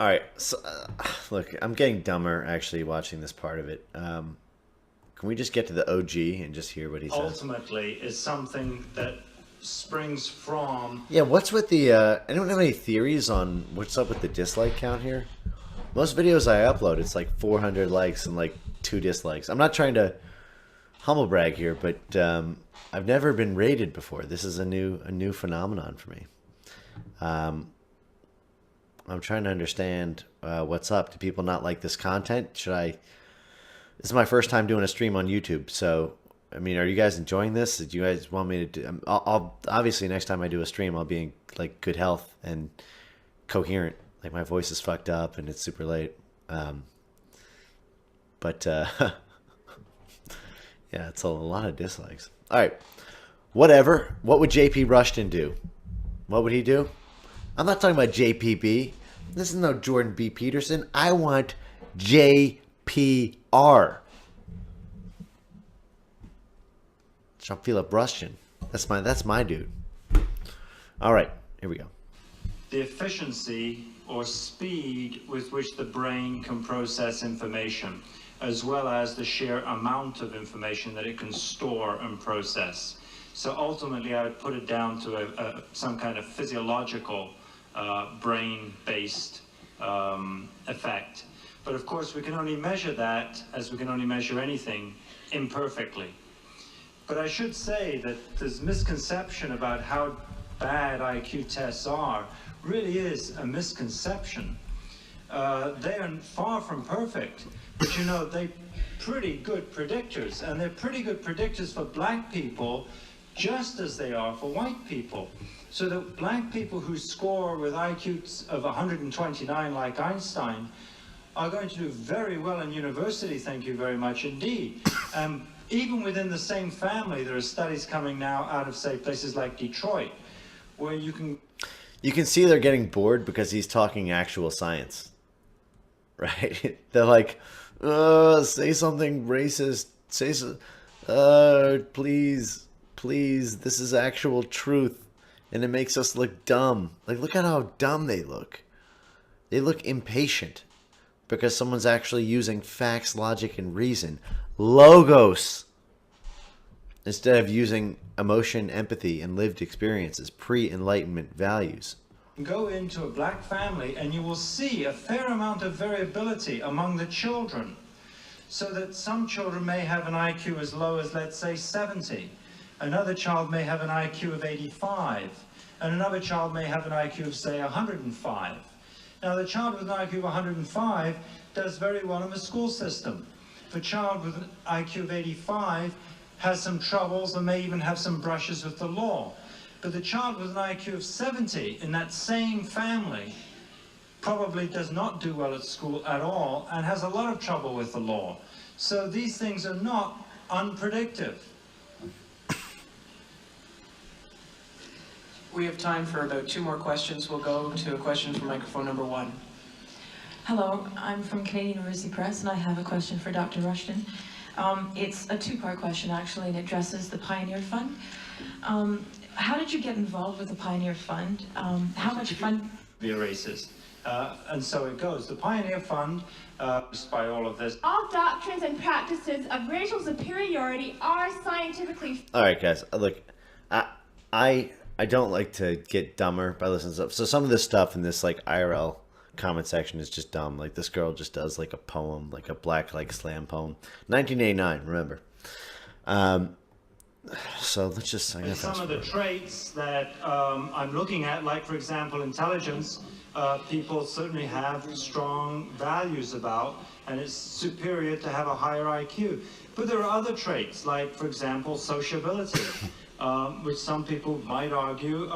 All right. So, look, I'm getting dumber actually watching this part of it. Can we just get to the OG and just hear what he says? Ultimately is something that springs from. Yeah, what's with the, anyone have any theories on what's up with the dislike count here? Most videos I upload, it's like 400 likes and like 2 dislikes. I'm not trying to humble brag here, but I've never been rated before. This is a new phenomenon for me. I'm trying to understand what's up. Do people not like this content? Should I? This is my first time doing a stream on YouTube, so I mean, are you guys enjoying this? Do you guys want me to do? I'll obviously next time I do a stream, I'll be in like good health and coherent. Like my voice is fucked up and it's super late. But yeah, it's a lot of dislikes. All right, whatever. What would JP Rushton do? What would he do? I'm not talking about JPB. This is no Jordan B. Peterson. I want JPR. Jean Philip Rushton. That's my dude. All right, here we go. The efficiency or speed with which the brain can process information, as well as the sheer amount of information that it can store and process. So ultimately, I would put it down to some kind of physiological brain-based effect. But of course, we can only measure that, as we can only measure anything, imperfectly. But I should say that this misconception about how bad IQ tests are really is a misconception. They are far from perfect, but you know, they're pretty good predictors, and they're pretty good predictors for black people just as they are for white people. So the black people who score with IQs of 129 like Einstein are going to do very well in university, thank you very much indeed. Even within the same family, there are studies coming now out of, say, places like Detroit, where you can see they're getting bored because he's talking actual science, right? They're like, say something racist, please, this is actual truth, and it makes us look dumb. Like, look at how dumb they look. They look impatient because someone's actually using facts, logic, and reason. Logos. Instead of using emotion, empathy, and lived experiences, pre-enlightenment values. Go into a black family and you will see a fair amount of variability among the children. So that some children may have an IQ as low as, let's say, 70. Another child may have an IQ of 85. And another child may have an IQ of, say, 105. Now, the child with an IQ of 105 does very well in the school system. If a child with an IQ of 85 has some troubles and may even have some brushes with the law. But the child with an IQ of 70 in that same family probably does not do well at school at all and has a lot of trouble with the law. So these things are not unpredictive. We have time for about 2 more questions. We'll go to a question from microphone number 1. Hello, I'm from Canadian University Press, and I have a question for Dr. Rushton. It's a 2-part question, actually, and it addresses the Pioneer Fund. How did you get involved with the Pioneer Fund? How much fun? Be a racist. And so it goes. The Pioneer Fund, by all of this. All doctrines and practices of racial superiority are scientifically. All right, guys. Look, I don't like to get dumber by listening to stuff. So some of this stuff in this like IRL comment section is just dumb. Like this girl just does like a poem, like a black like slam poem, 1989. Remember. So let's just. Some of the traits that I'm looking at, like for example, intelligence. People certainly have strong values about, and it's superior to have a higher IQ. But there are other traits, like for example, sociability, which some people might argue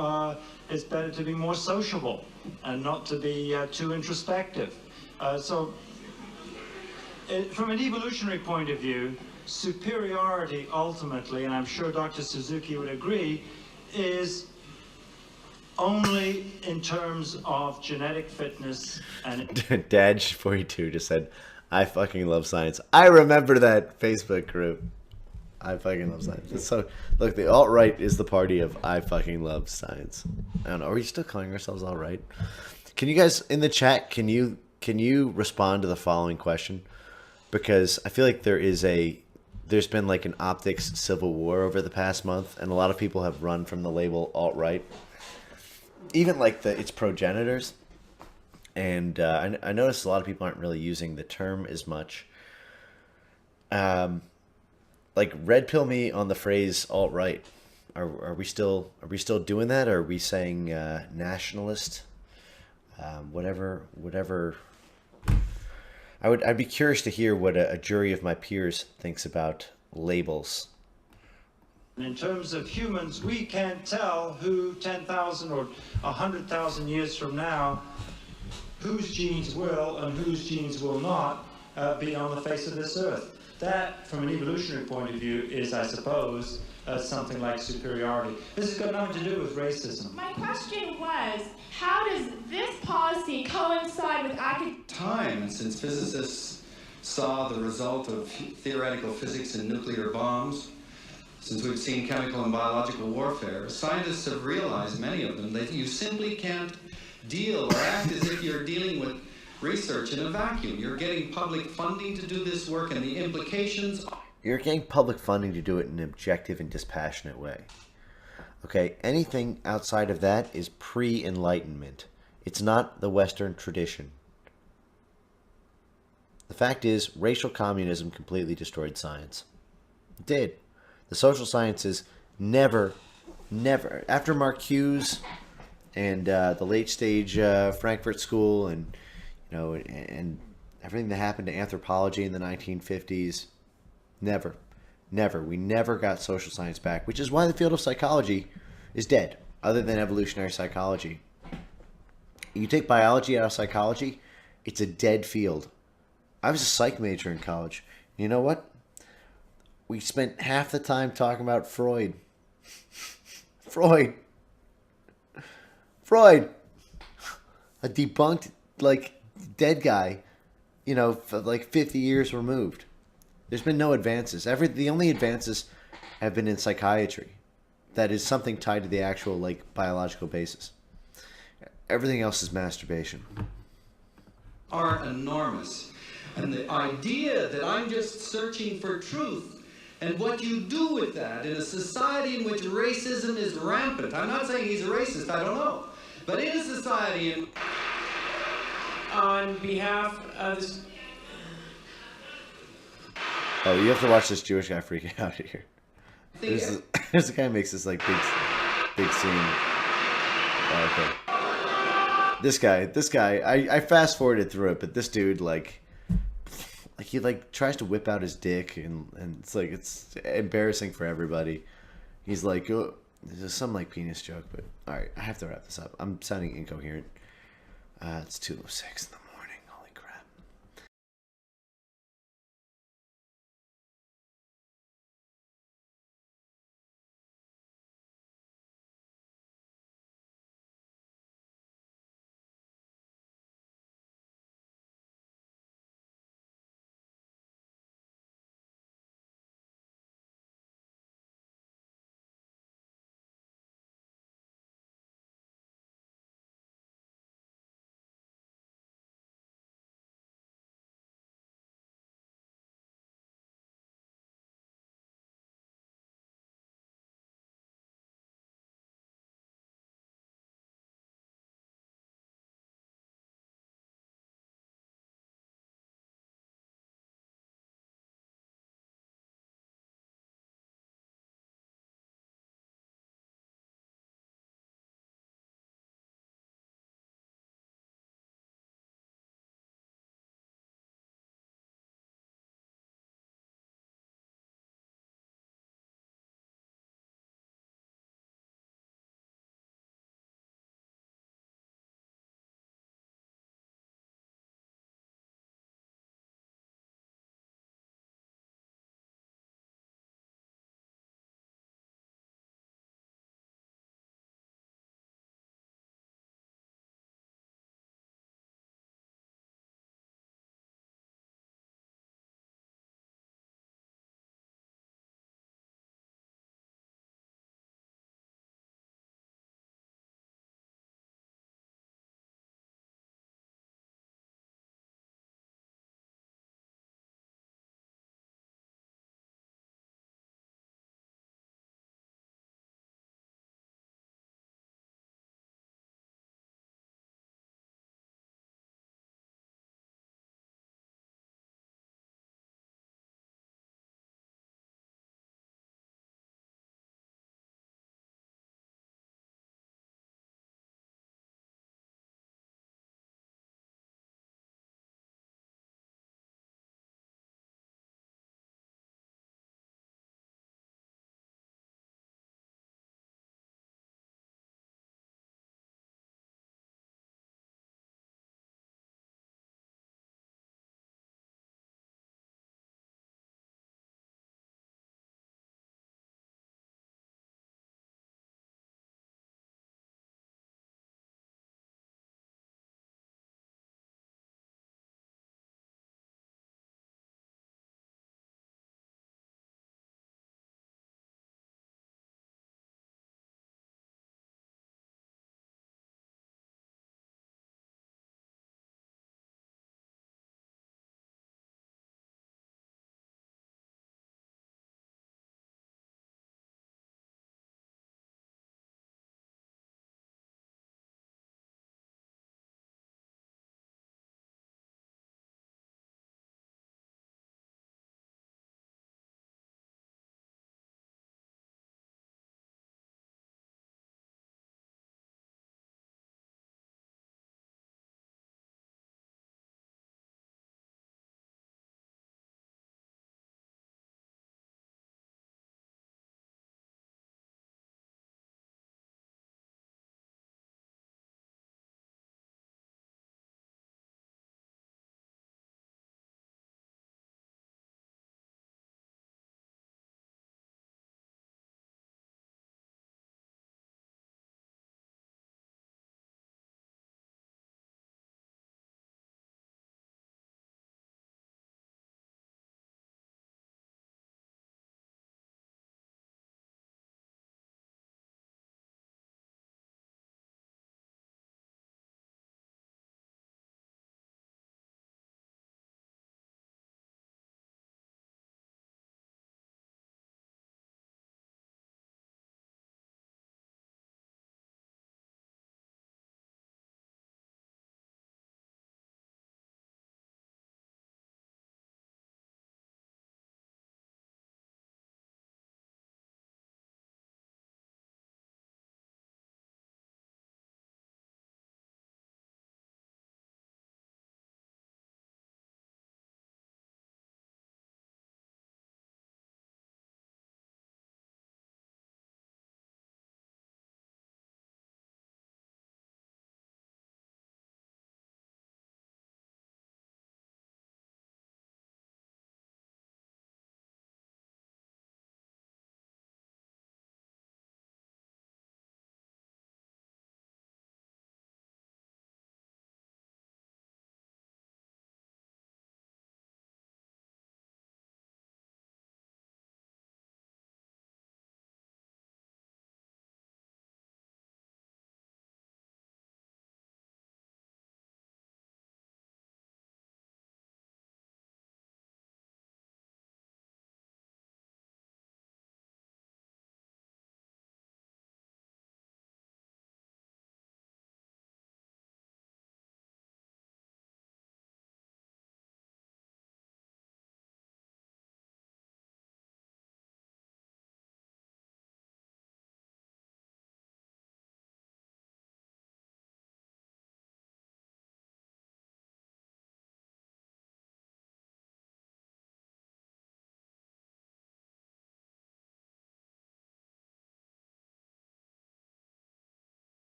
it's better to be more sociable and not to be too introspective. From an evolutionary point of view, superiority ultimately, and I'm sure Dr. Suzuki would agree, is only in terms of genetic fitness. And Dad42 just said, I fucking love science. I remember that Facebook group. I fucking love science. It's so, look, the alt-right is the party of I fucking love science. I don't know, are we still calling ourselves alt-right? Can you guys in the chat? Can you respond to the following question? Because I feel like there's been like an optics civil war over the past month, and a lot of people have run from the label alt-right, even like its progenitors. And I noticed a lot of people aren't really using the term as much. Like red pill me on the phrase alt-right. Are we still doing that? Or are we saying nationalist? Whatever. I'd be curious to hear what a jury of my peers thinks about labels. In terms of humans, we can't tell who 10,000 or 100,000 years from now, whose genes will and whose genes will not be on the face of this earth. That, from an evolutionary point of view, is, I suppose, something like superiority. This has got nothing to do with racism. My question was, how does this policy coincide with academic time since physicists saw the result of theoretical physics in nuclear bombs, since we've seen chemical and biological warfare, scientists have realized, many of them, that you simply can't deal or act as if you're dealing with research in a vacuum. You're getting public funding to do this work, and the implications... You're getting public funding to do it in an objective and dispassionate way. Okay, anything outside of that is pre-Enlightenment. It's not the Western tradition. The fact is, racial communism completely destroyed science. It did. The social sciences never, after Marcuse and the late stage Frankfurt School and and everything that happened to anthropology in the 1950s, never. We never got social science back, which is why the field of psychology is dead, other than evolutionary psychology. You take biology out of psychology, it's a dead field. I was a psych major in college. You know what? We spent half the time talking about Freud. Freud. A debunked, dead guy, for 50 years removed. There's been no advances. The only advances have been in psychiatry. That is something tied to the actual, biological basis. Everything else is masturbation. Are enormous. And the idea that I'm just searching for truth and what you do with that in a society in which racism is rampant. I'm not saying he's a racist, I don't know. But in a society in... On behalf of this... Oh, you have to watch this Jewish guy freak out here. There's the guy who makes this big scene. Oh, okay. This guy. I fast forwarded through it, but this dude he tries to whip out his dick and it's embarrassing for everybody. He's like, oh, there's some penis joke, but all right, I have to wrap this up. I'm sounding incoherent. It's 2:06 in the morning.